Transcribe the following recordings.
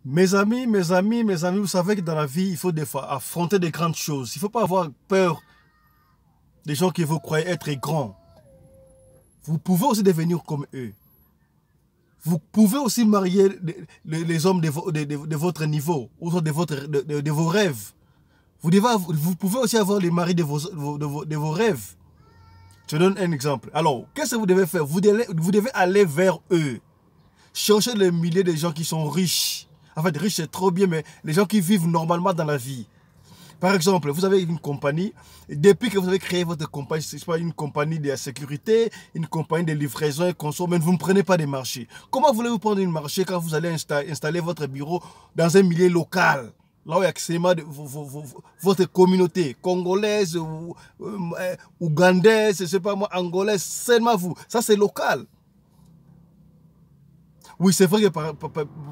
Mes amis, vous savez que dans la vie, il faut des fois affronter des grandes choses. Il ne faut pas avoir peur des gens que vous croyez être grands. Vous pouvez aussi devenir comme eux. Vous pouvez aussi marier les hommes de votre niveau, ou de vos rêves. Vous pouvez aussi avoir les maris de vos rêves. Je te donne un exemple. Alors, qu'est-ce que vous devez faire? Vous devez aller vers eux. Cherchez les milliers de gens qui sont riches. En fait, riche c'est trop bien, mais les gens qui vivent normalement dans la vie. Par exemple, vous avez une compagnie. Depuis que vous avez créé votre compagnie, ce n'est pas une compagnie de sécurité, une compagnie de livraison et conso, mais vous ne prenez pas des marchés. Comment voulez-vous prendre un marché quand vous allez installer votre bureau dans un milieu local? Là où il y a seulement votre communauté congolaise, ou ougandaise, je ne sais pas moi, angolaise, seulement vous. Ça, c'est local. Oui, c'est vrai que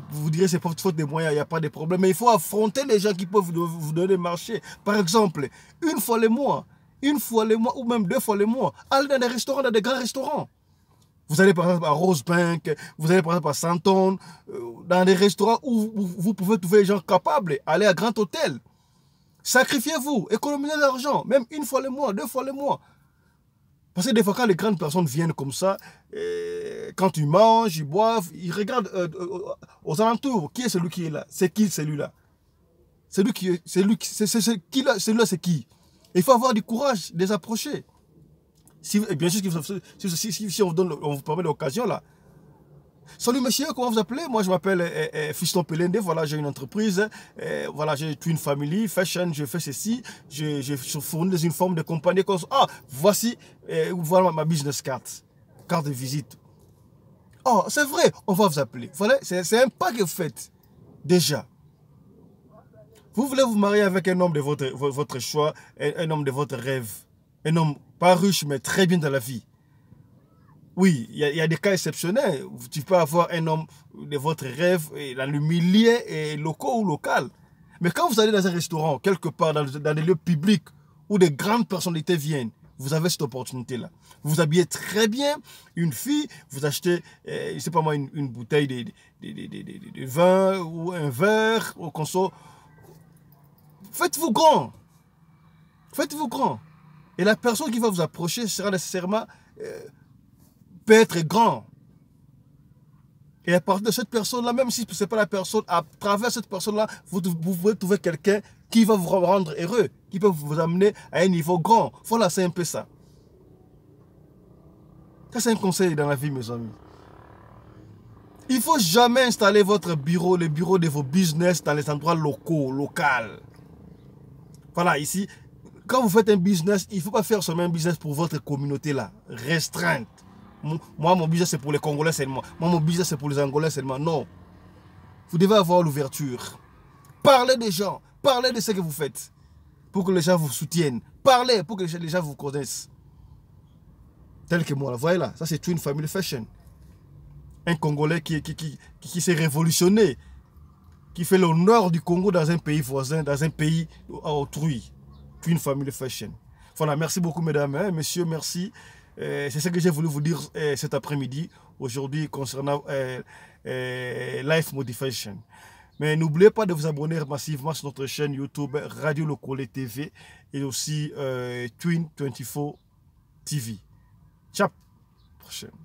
vous direz que c'est faute de moyens, il n'y a pas de problème. Mais il faut affronter les gens qui peuvent vous donner le marché. Par exemple, une fois le mois, ou même 2 fois le mois, allez dans des restaurants, dans des grands restaurants. Vous allez par exemple à Rosebank, vous allez par exemple à Santon, dans des restaurants où vous pouvez trouver les gens capables. Allez à Grand Hôtel. Sacrifiez-vous, économisez de l'argent, même 1 fois le mois, 2 fois le mois. Parce que des fois, quand les grandes personnes viennent comme ça, quand ils mangent, ils boivent, ils regardent aux alentours. Qui est celui qui est là? C'est qui celui-là? Celui-là, c'est qui? Il faut avoir du courage de les approcher. Bien sûr, si on vous permet l'occasion là. Salut monsieur, comment vous appelez? Moi je m'appelle Fiston Pelende, voilà j'ai une entreprise, voilà j'ai une family, fashion, je fais ceci, je fournis dans une forme de compagnie. Ah, voici, voilà ma business card, carte de visite. Oh, c'est vrai, on va vous appeler. Voilà, c'est un pas que vous faites, déjà. Vous voulez vous marier avec un homme de votre choix, un homme de votre rêve, un homme pas riche mais très bien dans la vie. Oui, il y a des cas exceptionnels. Tu peux avoir un homme de votre rêve dans le milieu local ou local. Mais quand vous allez dans un restaurant, quelque part dans des lieux publics où des grandes personnalités viennent, vous avez cette opportunité-là. Vous vous habillez très bien, une fille, vous achetez, je ne sais pas moi, une bouteille de vin ou un verre au conso. Faites-vous grand. Faites-vous grand. Et la personne qui va vous approcher sera nécessairement... peut être grand. Et à partir de cette personne-là, même si ce n'est pas la personne, à travers cette personne-là, vous pouvez trouver quelqu'un qui va vous rendre heureux, qui peut vous amener à un niveau grand. Voilà, c'est un peu ça. Ça, c'est un conseil dans la vie, mes amis. Il ne faut jamais installer votre bureau, le bureau de vos business dans les endroits locaux. Voilà, ici, quand vous faites un business, il ne faut pas faire seulement un business pour votre communauté là, restreinte. Moi, mon business, c'est pour les Congolais seulement. Moi, mon business, c'est pour les Angolais seulement. Non. Vous devez avoir l'ouverture. Parlez des gens. Parlez de ce que vous faites. Pour que les gens vous soutiennent. Parlez pour que les gens vous connaissent. Tel que moi. Vous voyez là, ça c'est Twin Family Fashion. Un Congolais qui s'est révolutionné. Qui fait l'honneur du Congo dans un pays voisin, dans un pays autrui. Twin Family Fashion. Voilà, merci beaucoup mesdames, hein, messieurs, merci. C'est ce que j'ai voulu vous dire cet après-midi, aujourd'hui, concernant Life Modification. Mais n'oubliez pas de vous abonner massivement sur notre chaîne YouTube Radio Lokole TV et aussi Twin 24 TV. Ciao, prochaine.